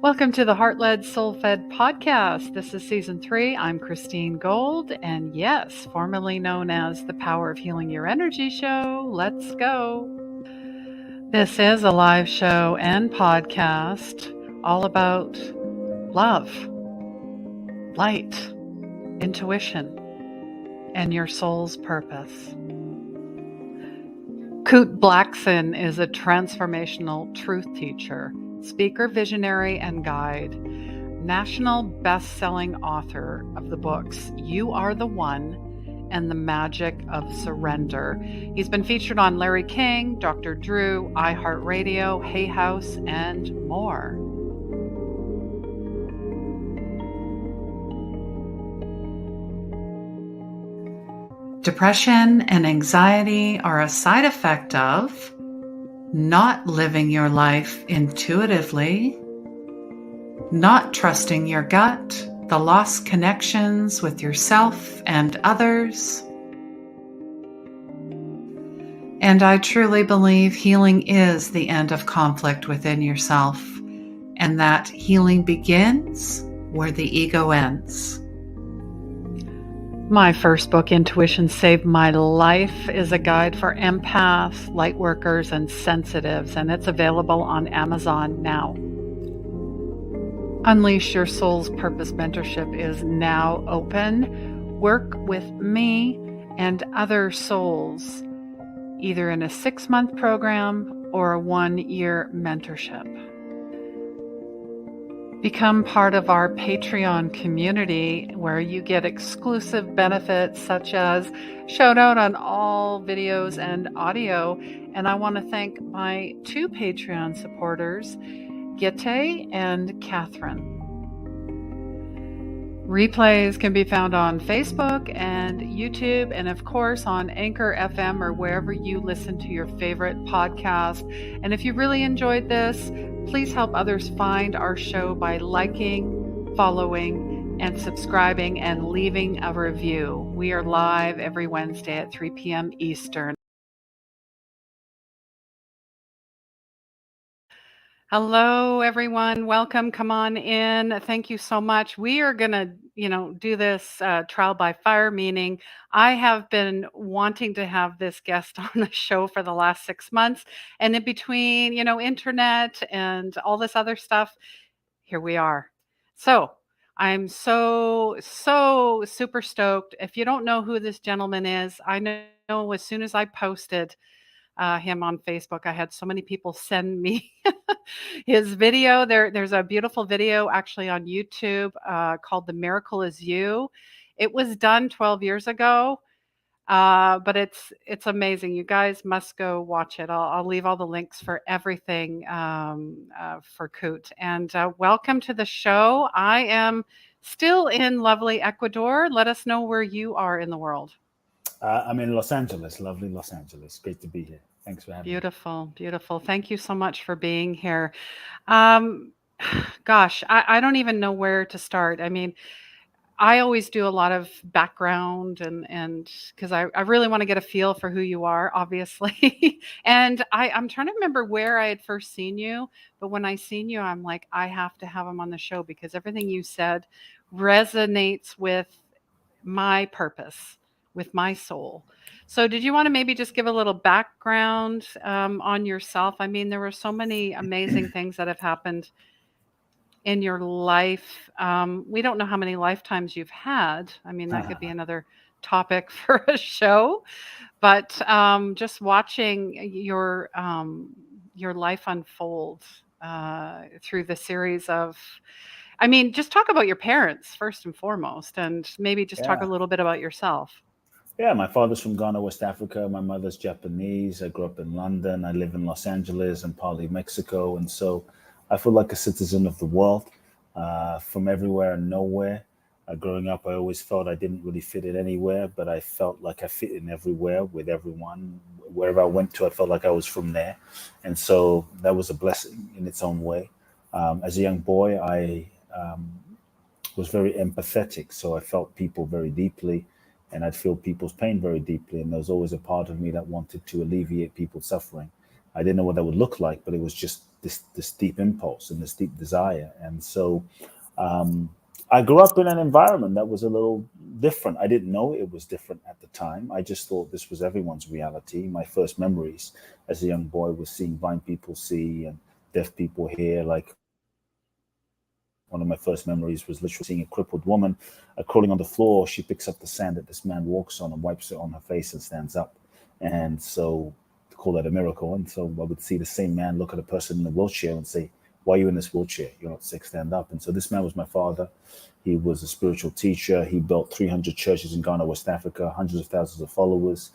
Welcome to the Heart-Led, Soul-Fed podcast. This is season 3. I'm Christine Gold, and yes, formerly known as the Power of Healing Your Energy show. Let's go. This is a live show and podcast all about love, light, intuition, and your soul's purpose. Kute Blackson is a transformational truth teacher, speaker, visionary, and guide, national best-selling author of the books You.Are.The.One and The Magic of Surrender. He's been featured on Larry King, Dr. Drew, iHeartRadio, Hay House, and more. Depression and anxiety are a side effect of not living your life intuitively, not trusting your gut, the lost connections with yourself and others. And I truly believe healing is the end of conflict within yourself, and that healing begins where the ego ends. My first book, Intuition Saved My Life, is a guide for empaths, lightworkers, and sensitives, and it's available on Amazon now. Unleash Your Soul's Purpose Mentorship is now open. Work with me and other souls, either in a 6-month program or a 1-year mentorship. Become part of our Patreon community where you get exclusive benefits such as shout out on all videos and audio. And I want to thank my 2 Patreon supporters, Gite and Catherine. Replays can be found on Facebook and YouTube, and of course on Anchor FM or wherever you listen to your favorite podcast. And if you really enjoyed this, please help others find our show by liking, following, and subscribing and leaving a review. We are live every Wednesday at 3 p.m. Eastern. Hello, everyone. Welcome. Come on in. Thank you so much. We are going to, do this trial by fire, meaning I have been wanting to have this guest on the show for the last 6 months. And in between, internet and all this other stuff, here we are. So I'm so super stoked. If you don't know who this gentleman is, I know as soon as I posted him on Facebook, I had so many people send me his video. There's a beautiful video actually on YouTube called "The Miracle Is You." It was done 12 years ago, but it's amazing. You guys must go watch it. I'll leave all the links for everything for Kute. And welcome to the show. I am still in lovely Ecuador. Let us know where you are in the world. I'm in Los Angeles, lovely Los Angeles. Great to be here. Thanks for having me. Beautiful. Thank you so much for being here. Gosh, I don't even know where to start. I mean, I always do a lot of background and because I really want to get a feel for who you are, obviously. And I'm trying to remember where I had first seen you, but when I seen you, I'm like, I have to have him on the show because everything you said resonates with my purpose, with my soul. So did you want to maybe just give a little background on yourself? I mean, there were so many amazing things that have happened in your life. We don't know how many lifetimes you've had. I mean, that could be another topic for a show, but just watching your life unfold through the series of, I mean, just talk about your parents first and foremost, and maybe just talk a little bit about yourself. Yeah, my father's from Ghana, West Africa. My mother's Japanese. I grew up in London. I live in Los Angeles and partly Mexico. And so I feel like a citizen of the world, from everywhere and nowhere. Growing up, I always felt I didn't really fit in anywhere, but I felt like I fit in everywhere with everyone. Wherever I went to, I felt like I was from there. And so that was a blessing in its own way. As a young boy, I was very empathetic. So I felt people very deeply, and I'd feel people's pain very deeply. And there was always a part of me that wanted to alleviate people's suffering. I didn't know what that would look like, but it was just this deep impulse and this deep desire. And so I grew up in an environment that was a little different. I didn't know it was different at the time. I just thought this was everyone's reality. My first memories as a young boy was seeing blind people see and deaf people hear. Like one of my first memories was literally seeing a crippled woman crawling on the floor. She picks up the sand that this man walks on and wipes it on her face and stands up. And so to call that a miracle. And so I would see the same man look at a person in a wheelchair and say, "Why are you in this wheelchair? You're not sick, stand up." And so this man was my father. He was a spiritual teacher. He built 300 churches in Ghana, West Africa, hundreds of thousands of followers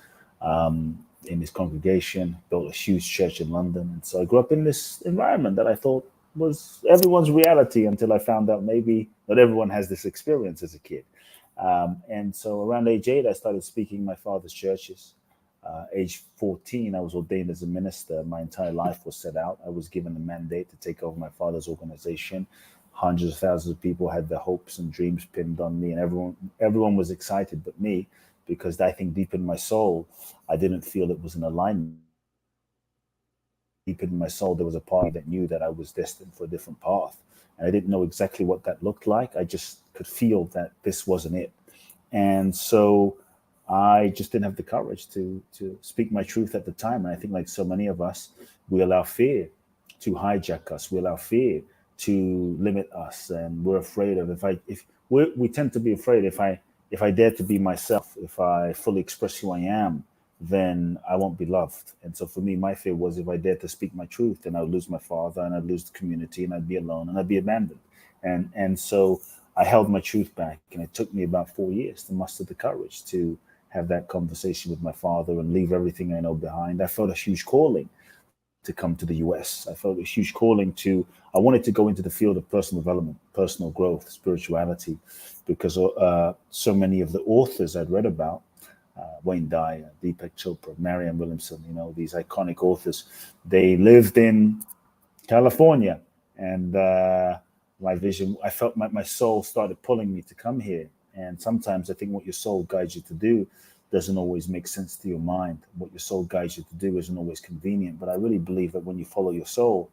in his congregation, built a huge church in London. And so I grew up in this environment that I thought was everyone's reality until I found out maybe not everyone has this experience as a kid. And so around age 8, I started speaking in my father's churches. Age 14, I was ordained as a minister. My entire life was set out. I was given a mandate to take over my father's organization. Hundreds of thousands of people had their hopes and dreams pinned on me, and everyone was excited but me, because I think deep in my soul, I didn't feel it was an alignment. Deep in my soul, there was a part of me that knew that I was destined for a different path. And I didn't know exactly what that looked like. I just could feel that this wasn't it. And so I just didn't have the courage to speak my truth at the time. And I think, like so many of us, we allow fear to hijack us. We allow fear to limit us, and we're afraid of if we tend to be afraid if I dare to be myself, if I fully express who I am, then I won't be loved. And so for me, my fear was if I dared to speak my truth, then I'd lose my father and I'd lose the community and I'd be alone and I'd be abandoned. And so I held my truth back, and it took me about 4 years to muster the courage to have that conversation with my father and leave everything I know behind. I felt a huge calling to come to the US. I felt a huge calling I wanted to go into the field of personal development, personal growth, spirituality, because so many of the authors I'd read about, Wayne Dyer, Deepak Chopra, Marianne Williamson, these iconic authors, they lived in California. And my vision, I felt my soul started pulling me to come here. And sometimes I think what your soul guides you to do doesn't always make sense to your mind. What your soul guides you to do isn't always convenient. But I really believe that when you follow your soul,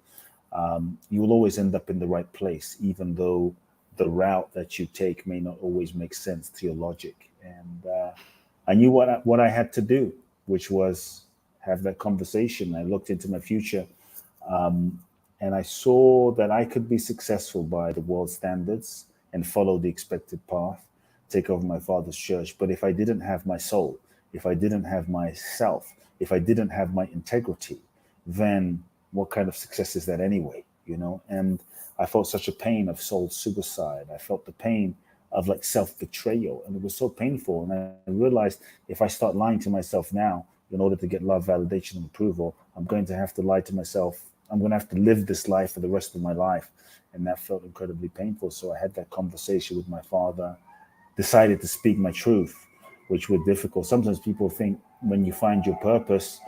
you will always end up in the right place, even though the route that you take may not always make sense to your logic. And I knew what I had to do, which was have that conversation. I looked into my future, and I saw that I could be successful by the world standards and follow the expected path, take over my father's church. But if I didn't have my soul, if I didn't have myself, if I didn't have my integrity, then what kind of success is that anyway? And I felt such a pain of soul suicide. I felt the pain of like self betrayal, and it was so painful. And I realized if I start lying to myself now in order to get love, validation, and approval, I'm going to have to lie to myself. I'm going to have to live this life for the rest of my life. And that felt incredibly painful. So I had that conversation with my father, decided to speak my truth, which were difficult. Sometimes people think when you find your purpose,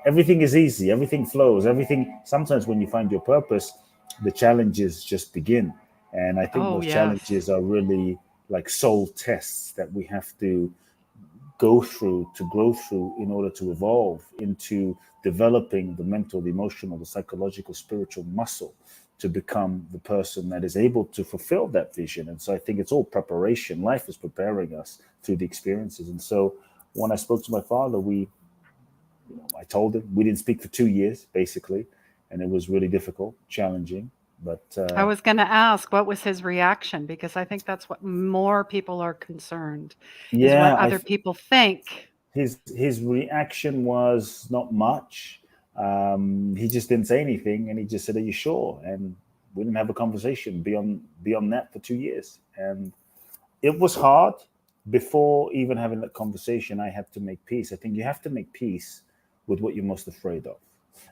everything is easy, everything flows, everything. Sometimes when you find your purpose, the challenges just begin. And I think Oh, those yes. challenges are really like soul tests that we have to go through to grow through in order to evolve into developing the mental, the emotional, the psychological, spiritual muscle to become the person that is able to fulfill that vision. And so I think it's all preparation. Life is preparing us through the experiences. And so when I spoke to my father, I told him we didn't speak for 2 years, basically, and it was really difficult, challenging. But I was going to ask, what was his reaction? Because I think that's what more people are concerned, is what yeah, other people think. his reaction was not much. He just didn't say anything, and he just said, "Are you sure?" And we didn't have a conversation beyond that for 2 years, and it was hard. Before even having that conversation, I had to make peace. I think you have to make peace with what you're most afraid of.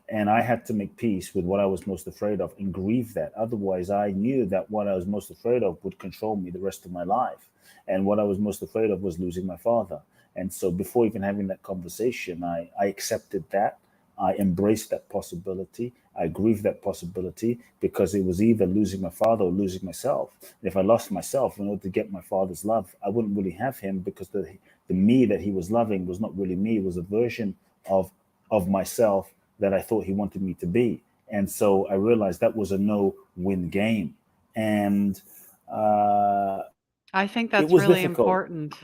And I had to make peace with what I was most afraid of and grieve that. Otherwise, I knew that what I was most afraid of would control me the rest of my life. And what I was most afraid of was losing my father. And so before even having that conversation, I accepted that. I embraced that possibility. I grieved that possibility because it was either losing my father or losing myself. And if I lost myself in order to get my father's love, I wouldn't really have him, because the me that he was loving was not really me. It was a version of of myself that I thought he wanted me to be. And so I realized that was a no-win game. And uh, I think it that's was really difficult. important.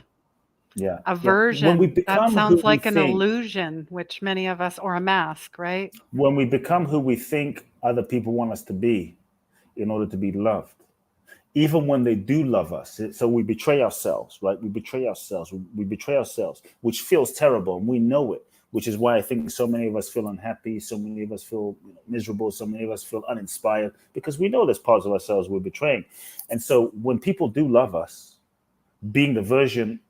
Yeah. Yeah. When we Aversion, that become who sounds we like an think, illusion, which many of us, or a mask, right? when we become who we think other people want us to be in order to be loved, even when they do love us. So we betray ourselves, right? We betray ourselves. We betray ourselves, which feels terrible, and we know it. Which is why I think so many of us feel unhappy, so many of us feel miserable, so many of us feel uninspired because we know there's parts of ourselves we're betraying. And so when people do love us, being the version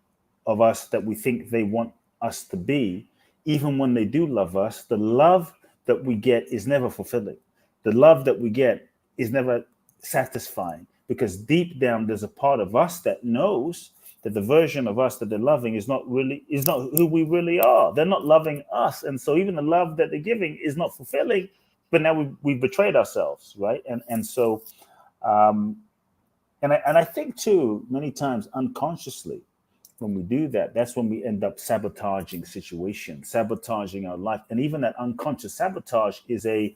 of us that we think they want us to be, even when they do love us, the love that we get is never fulfilling. The love that we get is never satisfying because deep down there's a part of us that knows that the version of us that they're loving is not who we really are. They're not loving us. And so even the love that they're giving is not fulfilling, but now we've betrayed ourselves, right? And so um, and I think too many times unconsciously when we do that, that's when we end up sabotaging situations, sabotaging our life. And even that unconscious sabotage is a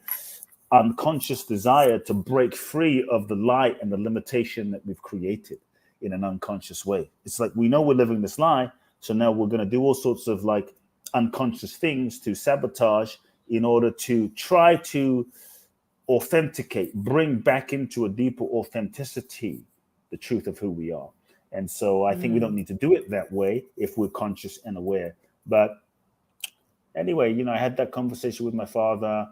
unconscious desire to break free of the lie and the limitation that we've created in an unconscious way. It's like we know we're living this lie, so now we're going to do all sorts of like unconscious things to sabotage in order to try to authenticate, bring back into a deeper authenticity the truth of who we are. And so I think we don't Mm. need to do it that way if we're conscious and aware. But anyway, I had that conversation with my father.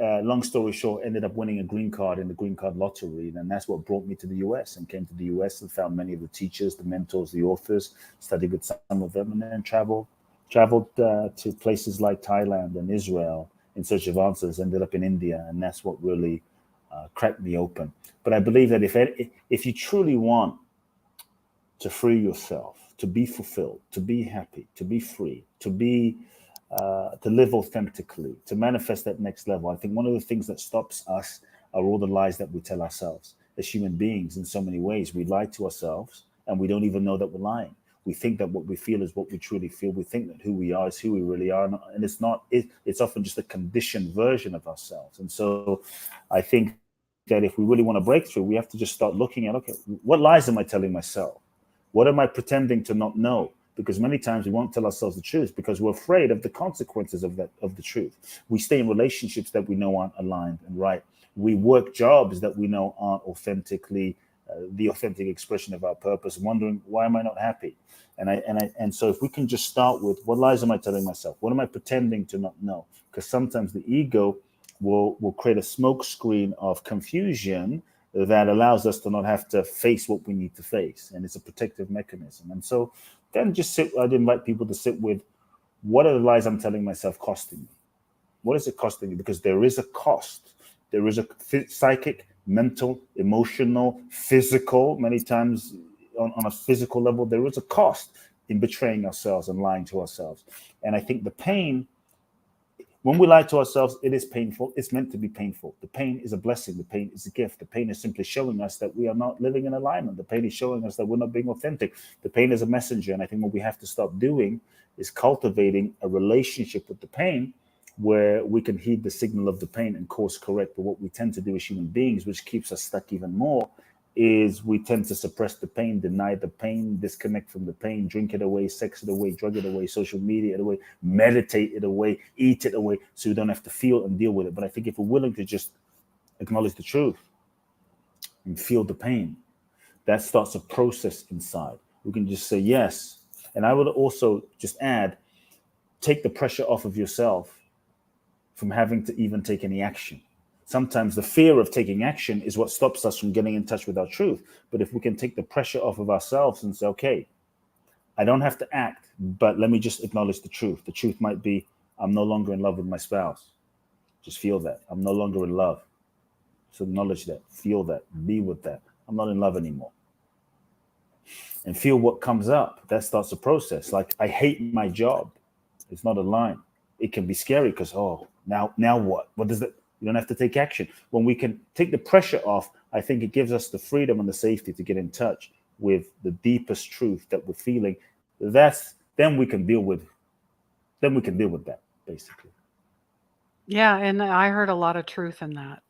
Long story short, ended up winning a green card in the green card lottery. And that's what brought me to the US and came to the US and found many of the teachers, the mentors, the authors, studied with some of them, and then traveled to places like Thailand and Israel in search of answers, ended up in India. And that's what really cracked me open. But I believe that if you truly want to free yourself, to be fulfilled, to be happy, to be free, to live authentically, to manifest that next level. I think one of the things that stops us are all the lies that we tell ourselves as human beings. In so many ways, we lie to ourselves, and we don't even know that we're lying. We think that what we feel is what we truly feel. We think that who we are is who we really are, and it's not. It's often just a conditioned version of ourselves. And so, I think that if we really want to break through, we have to just start looking at, okay, what lies am I telling myself? What am I pretending to not know? Because many times we won't tell ourselves the truth because we're afraid of the consequences of the truth. We stay in relationships that we know aren't aligned and right. We work jobs that we know aren't authentically the authentic expression of our purpose, wondering why am I not happy? And so if we can just start with what lies am I telling myself? What am I pretending to not know? Because sometimes the ego will create a smoke screen of confusion that allows us to not have to face what we need to face, and it's a protective mechanism. And so then I'd invite people to sit with, what are the lies I'm telling myself costing me? What is it costing me? Because there is a cost. There is a psychic, mental, emotional, physical, many times on a physical level, there is a cost in betraying ourselves and lying to ourselves. And I think the pain, when we lie to ourselves, it is painful. It's meant to be painful. The pain is a blessing. The pain is a gift. The pain is simply showing us that we are not living in alignment. The pain is showing us that we're not being authentic. The pain is a messenger. And I think what we have to stop doing is cultivating a relationship with the pain where we can heed the signal of the pain and course correct. But what we tend to do as human beings, which keeps us stuck even more, is we tend to suppress the pain, deny the pain, disconnect from the pain, drink it away, sex it away, drug it away, social media it away, meditate it away, eat it away, so we don't have to feel and deal with it. But I think if we're willing to just acknowledge the truth and feel the pain, that starts a process inside. We can just say yes. And I would also just add, take the pressure off of yourself from having to even take any action. Sometimes the fear of taking action is what stops us from getting in touch with our truth. But if we can take the pressure off of ourselves and say, okay, I don't have to act, but let me just acknowledge the truth. The truth might be, I'm no longer in love with my spouse. Just feel that. I'm no longer in love. So acknowledge that, feel that, be with that. I'm not in love anymore. And feel what comes up. That starts a process. Like, I hate my job. It's not a line. It can be scary because, oh, now what? What does that? You don't have to take action. When we can take the pressure off, I think it gives us the freedom and the safety to get in touch with the deepest truth that we're feeling. That's then we can deal with that basically. Yeah, and I heard a lot of truth in that.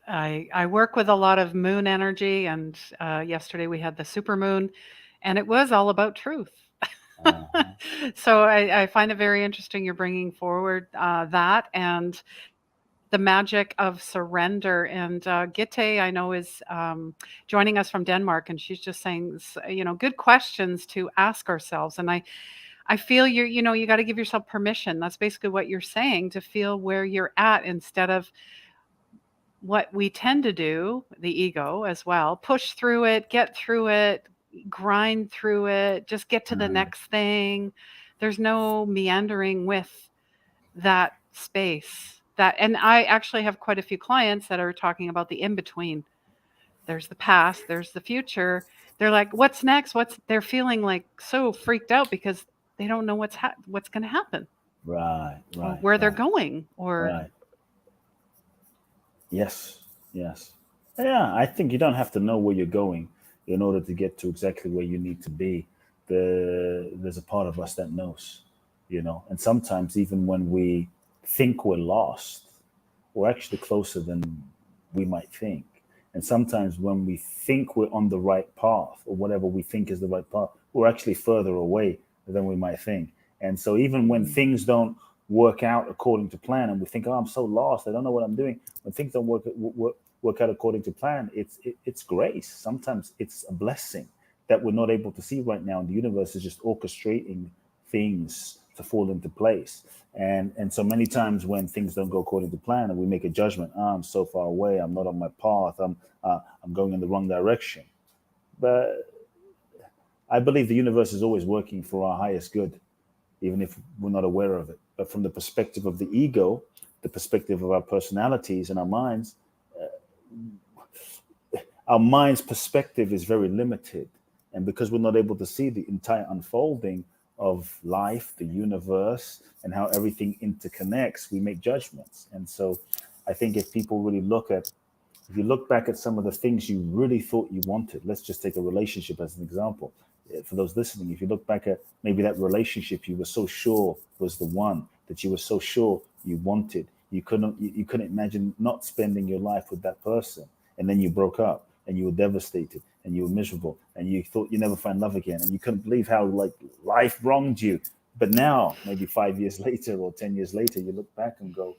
I work with a lot of moon energy, and yesterday we had the super moon, and it was all about truth. Uh-huh. So I find it very interesting you're bringing forward that and the magic of surrender. And Gitte, I know, is joining us from Denmark, and she's just saying, good questions to ask ourselves. And I feel you got to give yourself permission. That's basically what you're saying, to feel where you're at instead of what we tend to do, the ego as well, push through it, get through it, grind through it, just get to the Uh, next thing. There's no meandering with that space. That and I actually have quite a few clients that are talking about the in between. There's the past, there's the future. They're like, "What's next?" They're feeling like so freaked out because they don't know what's going to happen right, or right, where they're right, going or right. Yes, yes. Yeah, I think you don't have to know where you're going in order to get to exactly where you need to be. There's a part of us that knows, and sometimes even when we think we're lost, we're actually closer than we might think. And sometimes when we think we're on the right path, or whatever we think is the right path, we're actually further away than we might think. And so even when mm, things don't work out according to plan, and we think, "Oh, I'm so lost, I don't know what I'm doing," when things don't work out according to plan, it's grace. Sometimes it's a blessing that we're not able to see right now, and the universe is just orchestrating things to fall into place. And so many times when things don't go according to plan, and we make a judgment, I'm so far away, I'm not on my path, I'm going in the wrong direction. But I believe the universe is always working for our highest good, even if we're not aware of it. But from the perspective of the ego, the perspective of our personalities and our mind's perspective is very limited. And because we're not able to see the entire unfolding of life, the universe, and how everything interconnects, we make judgments. And so I think if you look back at some of the things you really thought you wanted, let's just take a relationship as an example. For those listening, if you look back at maybe that relationship you were so sure was the one, that you were so sure you wanted, you couldn't imagine not spending your life with that person, and then you broke up and you were devastated and you were miserable and you thought you never find love again and you couldn't believe how like life wronged you. But now, maybe 5 years later or 10 years later, you look back and go,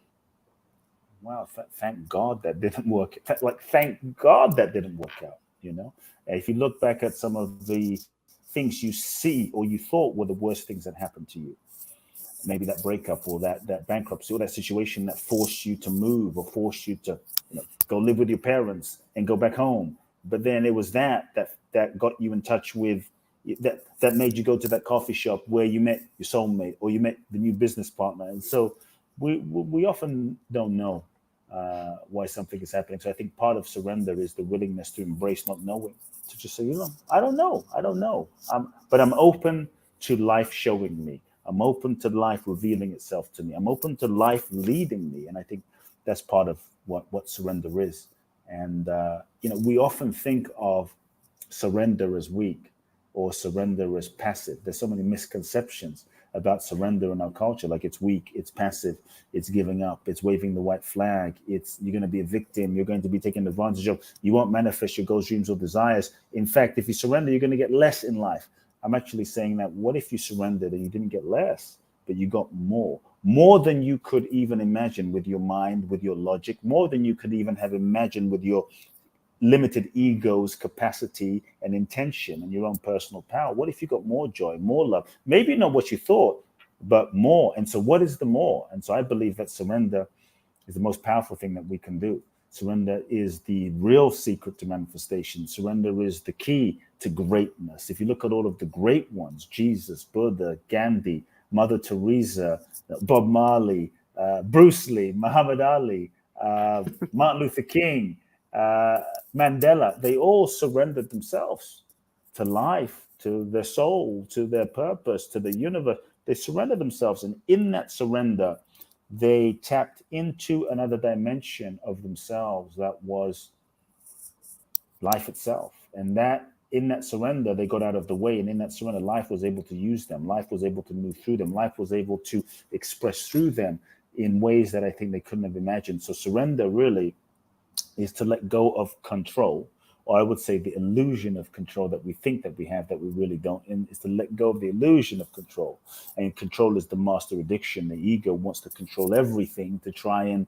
wow, thank God that didn't work. Like, thank God that didn't work out. If you look back at some of the things you see or you thought were the worst things that happened to you, maybe that breakup or that bankruptcy or that situation that forced you to move or forced you to go live with your parents and go back home. But then it was that got you in touch with that made you go to that coffee shop where you met your soulmate or you met the new business partner. And so we often don't know why something is happening. So I think part of surrender is the willingness to embrace not knowing, to just say, I don't know. But I'm open to life showing me. I'm open to life revealing itself to me. I'm open to life leading me. And I think that's part of what surrender is. And we often think of surrender as weak or surrender as passive. There's so many misconceptions about surrender in our culture, like it's weak, it's passive, it's giving up, it's waving the white flag, it's you're going to be a victim, you're going to be taken advantage of, you won't manifest your goals, dreams, or desires. In fact, if you surrender, you're going to get less in life. I'm actually saying that what if you surrendered and you didn't get less, but you got more than you could even imagine with your mind, with your logic, more than you could even have imagined with your limited ego's capacity and intention and your own personal power? What if you got more joy, more love? Maybe not what you thought, but more. And so, what is the more? And so, I believe that surrender is the most powerful thing that we can do. Surrender is the real secret to manifestation. Surrender is the key to greatness. If you look at all of the great ones, Jesus, Buddha, Gandhi, Mother Teresa, Bob Marley, Bruce Lee, Muhammad Ali, Martin Luther King, uh, Mandela, they all surrendered themselves to life, to their soul, to their purpose, to the universe. They surrendered themselves. And in that surrender, they tapped into another dimension of themselves that was life itself. And that in that surrender, they got out of the way. And in that surrender, life was able to use them. Life was able to move through them. Life was able to express through them. in ways that I think they couldn't have imagined. So surrender really is to let go of control, or I would say the illusion of control that we think that we have that we really don't, and is to let go of the illusion of control. And control is the master addiction. The ego wants to control everything to try and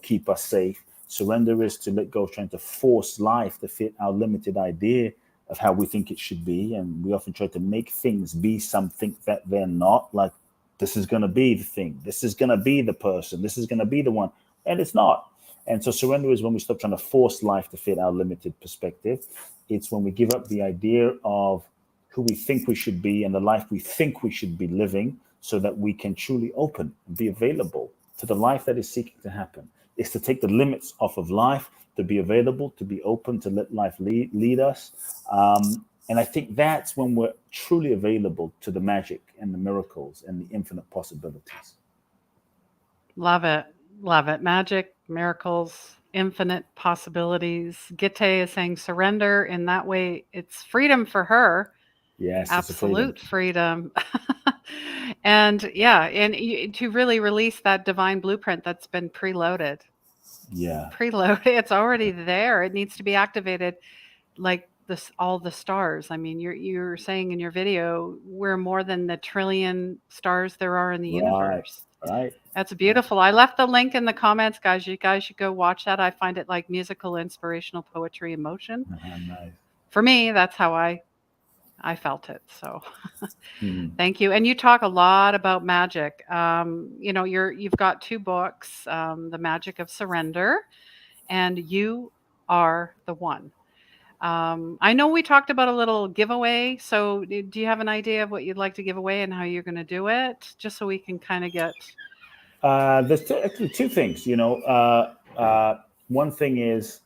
keep us safe. Surrender is to let go of trying to force life to fit our limited idea of how we think it should be, and we often try to make things be something that they're not. Like, this is going to be the thing, this is going to be the person, this is going to be the one, and it's not. And so surrender is when we stop trying to force life to fit our limited perspective. It's when we give up the idea of who we think we should be and the life we think we should be living, so that we can truly open and be available to the life that is seeking to happen. It's to take the limits off of life, to be available, to be open, to let life lead us. And I think that's when we're truly available to the magic and the miracles and the infinite possibilities. Love it. Love it. Magic, miracles, infinite possibilities. Gitte is saying surrender. In that way, it's freedom for her. Yes, it's a freedom. Absolute freedom. And yeah, and to really release that divine blueprint that's been preloaded. Yeah, Preloaded. It's already there. It needs to be activated like this all the stars. I mean, you're saying in your video, we're more than the trillion stars there are in the right, universe. right, That's right. beautiful. I left the link in the comments, guys. You guys should go watch that. I find it like musical, inspirational poetry, emotion. Nice. For me, that's how I felt it. So Mhm. thank you. And you talk a lot about magic. You've got two books, The Magic of Surrender and You Are the One. I know we talked about a little giveaway. So do you have an idea of what you'd like to give away and how you're going to do it? Just so we can kind of get. There's actually two things. One thing is,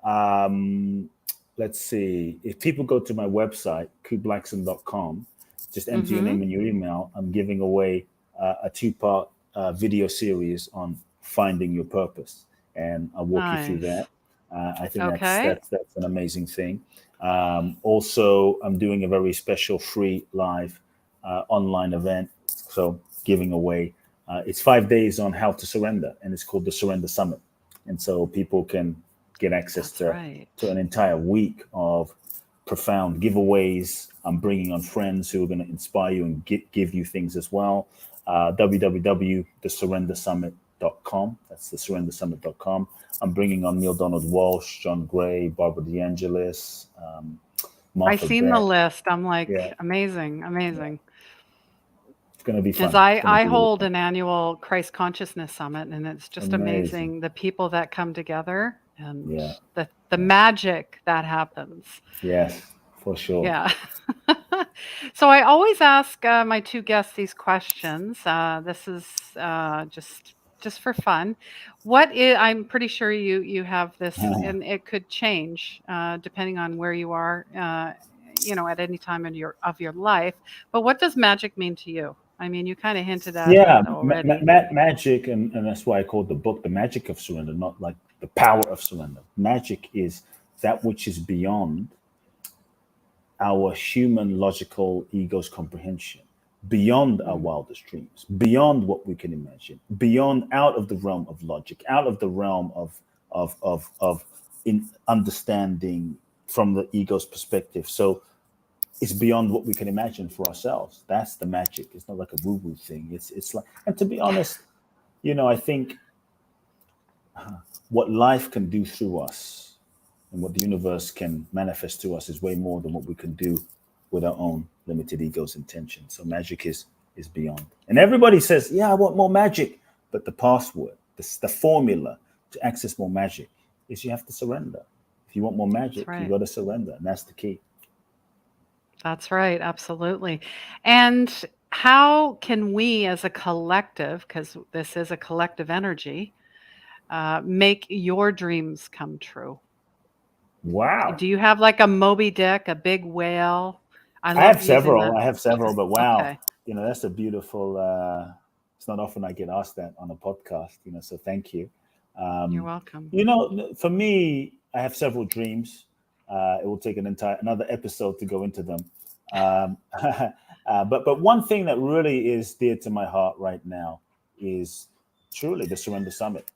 um, let's see, if people go to my website, kuteblackson.com, just enter your Mm-hmm. name and your email. I'm giving away a two-part video series on finding your purpose, and I'll walk you through Nice. that. I think that's Okay. that's that's an amazing thing. Also, I'm doing a very special free live online event, so giving away. It's 5 days on how to surrender, and it's called the Surrender Summit. And so people can get access That's right. to an entire week of profound giveaways. I'm bringing on friends who are going to inspire you and give you things as well. www.thesurrendersummit.com. That's thesurrendersummit.com. I'm bringing on Neil Donald Walsh, John Gray, Barbara DeAngelis, I Martha seen the Beck. list. I'm like, Yeah, amazing, yeah. amazing. It's going to be As fun. It's going to I be really hold fun. an annual Christ Consciousness Summit, and it's just Amazing. amazing the people that come together and Yeah, the yeah. magic that happens. Yes, for sure. Yeah. So I always ask my two guests these questions. This is just for fun. What is, I'm pretty sure you have this, and it could change depending on where you are, at any time in your life. But what does magic mean to you? I mean, you kind of hinted at Yeah, it already. magic, and that's why I called the book "The Magic of Surrender," not like the power of surrender. Magic is that which is beyond our human logical ego's comprehension, beyond our Mm, wildest dreams, beyond what we can imagine, beyond out of the realm of logic, out of the realm of in understanding from the ego's perspective. So it's beyond what we can imagine for ourselves. That's the magic. It's not like a woo-woo thing. It's like, and to be honest, I think what life can do through us and what the universe can manifest to us is way more than what we can do with our own limited ego's intention. So magic is beyond. And everybody says, "Yeah, I want more magic," but the password, the formula to access more magic is you have to surrender. If you want more that's magic, you right. got to surrender, and that's the key. That's right. Absolutely. And how can we as a collective, because this is a collective energy, make your dreams come true? Wow. Do you have like a Moby Dick, a big whale? I I have love using several. that. I have Okay. several, but wow, Okay. that's a beautiful. It's not often I get asked that on a podcast, so thank you. You're Um, welcome. for me, I have several dreams. It will take another episode to go into them. But one thing that really is dear to my heart right now is truly the Surrender Summit.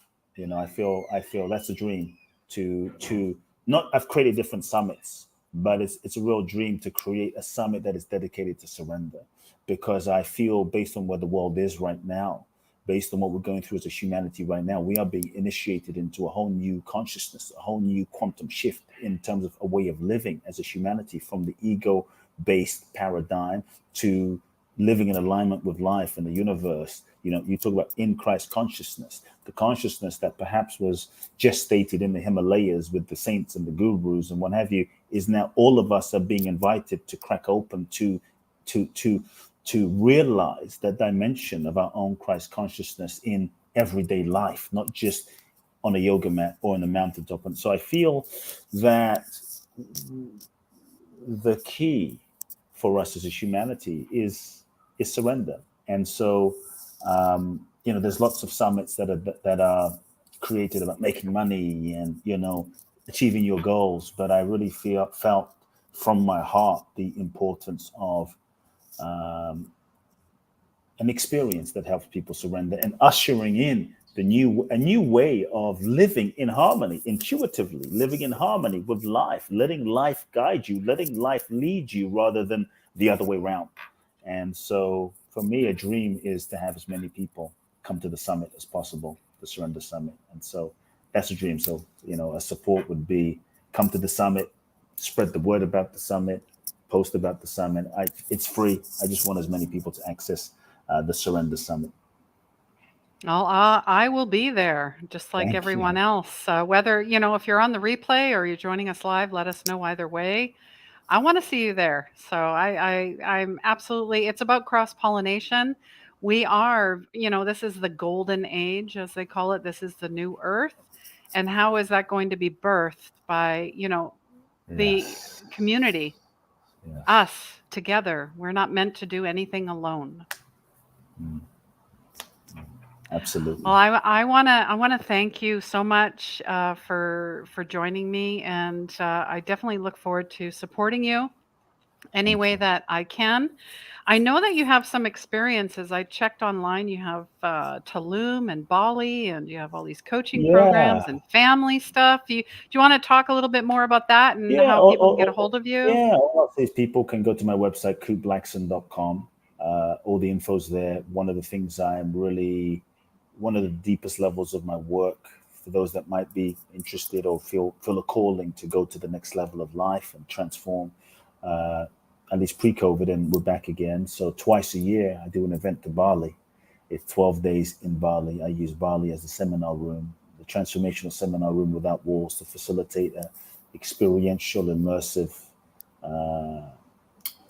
I feel that's a dream to not. I've created different summits, but it's a real dream to create a summit that is dedicated to surrender, because I feel, based on where the world is right now, based on what we're going through as a humanity right now, we are being initiated into a whole new consciousness, a whole new quantum shift in terms of a way of living as a humanity, from the ego based paradigm to living in alignment with life and the universe. You talk about in Christ consciousness, the consciousness that perhaps was gestated in the Himalayas with the saints and the gurus and what have you, is now all of us are being invited to crack open to to to realize that dimension of our own Christ consciousness in everyday life, not just on a yoga mat or in a mountaintop. And so I feel that the key for us as a humanity is surrender. And so, there's lots of summits that are created about making money and achieving your goals. But I really felt from my heart the importance of an experience that helps people surrender and ushering in a new way of living in harmony, intuitively living in harmony with life, letting life guide you, letting life lead you rather than the other way around. And so for me, a dream is to have as many people come to the summit as possible, the Surrender Summit. And so that's a dream. So, a support would be come to the summit, spread the word about the summit, post about the summit. It's free. I just want as many people to access the Surrender Summit. Well, I will be there just like Thank everyone you. else. Whether, if you're on the replay or you're joining us live, let us know either way. I want to see you there. So I'm absolutely, it's about cross pollination. We are, this is the golden age, as they call it. This is the new earth. And how is that going to be birthed by, the Yes. community, Yes. us together? We're not meant to do anything alone. Mm, Well, absolutely. I wanna thank you so much for joining me, and I definitely look forward to supporting you any Thank way you. that I can. I know that you have some experiences. I checked online. You have Tulum and Bali, and you have all these coaching Yeah. programs and family stuff. Do you want to talk a little bit more about that and Yeah. how people can get a hold of you? Yeah. All I'll say is people can go to my website, kuteblackson.com. All the info's there. One of the deepest levels of my work, for those that might be interested or feel a calling to go to the next level of life and transform, uh, at least pre-COVID, and we're back again. So twice a year, I do an event to Bali. It's 12 days in Bali. I use Bali as a seminar room, the transformational seminar room without walls, to facilitate a experiential, immersive,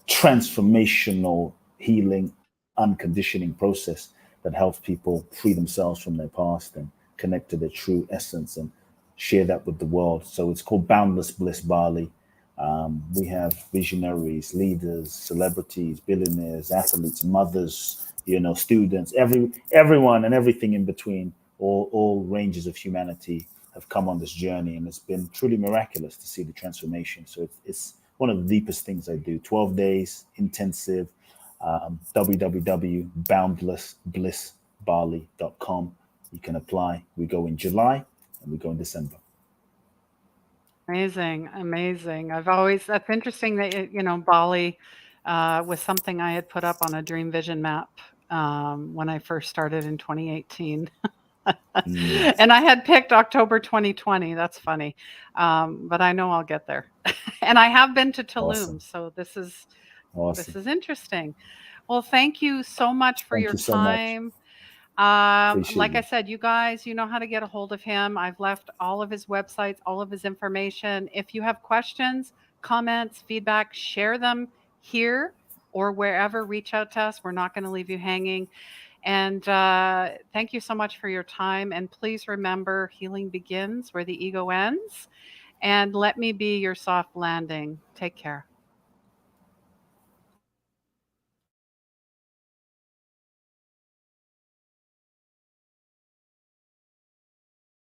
transformational healing, unconditioning process that helps people free themselves from their past and connect to their true essence and share that with the world. So it's called Boundless Bliss Bali. We have visionaries, leaders, celebrities, billionaires, athletes, mothers, students, everyone and everything in between. All ranges of humanity have come on this journey, and it's been truly miraculous to see the transformation. So it's one of the deepest things I do. 12 days intensive. www.boundlessblissbali.com. You can apply. We go in July and we go in December. Amazing, amazing. That's interesting that, Bali was something I had put up on a dream vision map when I first started in 2018. Mm, And I had picked October 2020. That's funny. But I know I'll get there. And I have been to Tulum, awesome. so this Awesome. is interesting. Well, thank you so much for Thank your you so much. time. Appreciate Like I you. said, you guys, you know how to get a hold of him. I've left all of his websites, all of his information. If you have questions, comments, feedback, share them here or wherever. Reach out to us. We're not going to leave you hanging. And thank you so much for your time. And please remember, healing begins where the ego ends. And let me be your soft landing. Take care.